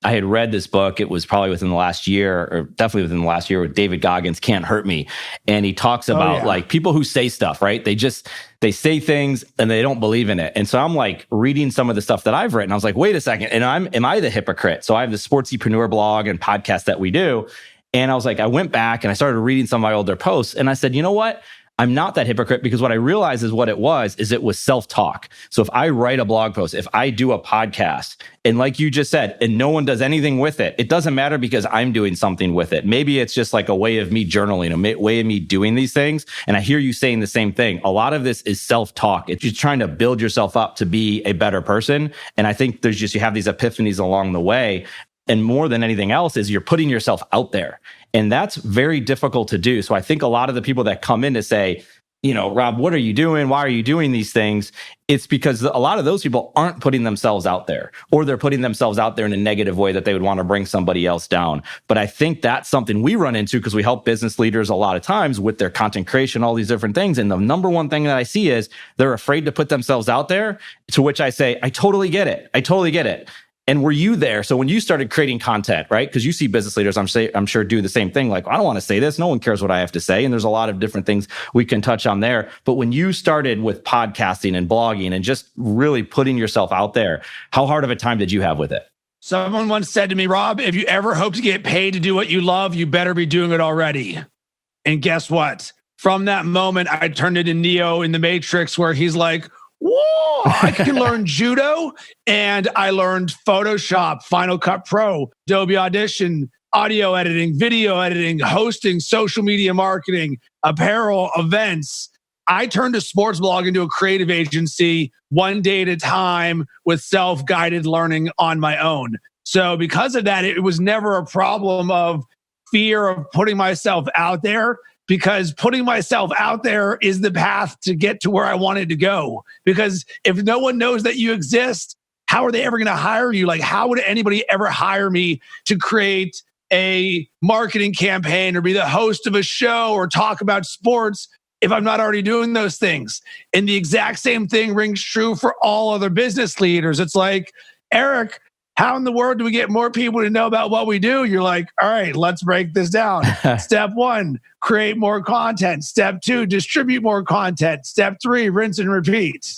I had read this book. It was probably within the last year, or definitely within the last year, with David Goggins, Can't Hurt Me. And he talks about like people who say stuff, right? They say things and they don't believe in it. And so I'm like reading some of the stuff that I've written. I was like, wait a second. And am I the hypocrite? So I have the SportsEpreneur blog and podcast that we do. And I was like, I went back and I started reading some of my older posts and I said, you know what? I'm not that hypocrite, because what I realized is what it was self-talk. So if I write a blog post, if I do a podcast, and like you just said, and no one does anything with it, it doesn't matter because I'm doing something with it. Maybe it's just like a way of me journaling, a way of me doing these things. And I hear you saying the same thing. A lot of this is self-talk. It's just trying to build yourself up to be a better person. And I think you have these epiphanies along the way. And more than anything else is you're putting yourself out there. And that's very difficult to do. So I think a lot of the people that come in to say, Rob, what are you doing? Why are you doing these things? It's because a lot of those people aren't putting themselves out there, or they're putting themselves out there in a negative way that they would want to bring somebody else down. But I think that's something we run into because we help business leaders a lot of times with their content creation, all these different things. And the number one thing that I see is they're afraid to put themselves out there, to which I say, I totally get it. And were you there? So when you started creating content, right? Because you see business leaders, I'm sure, do the same thing. Like, I don't want to say this. No one cares what I have to say. And there's a lot of different things we can touch on there. But when you started with podcasting and blogging and just really putting yourself out there, how hard of a time did you have with it? Someone once said to me, Rob, if you ever hope to get paid to do what you love, you better be doing it already. And guess what? From that moment, I turned into Neo in the Matrix, where he's like, whoa, I can learn judo, and I learned Photoshop, Final Cut Pro, Adobe Audition, audio editing, video editing, hosting, social media marketing, apparel, events. I turned a sports blog into a creative agency one day at a time with self-guided learning on my own. So because of that, it was never a problem of fear of putting myself out there, because putting myself out there is the path to get to where I wanted to go. Because if no one knows that you exist, how are they ever going to hire you? Like, how would anybody ever hire me to create a marketing campaign or be the host of a show or talk about sports if I'm not already doing those things? And the exact same thing rings true for all other business leaders. It's like, Eric, how in the world do we get more people to know about what we do? You're like, all right, let's break this down. Step 1, create more content. Step 2, distribute more content. Step 3, rinse and repeat.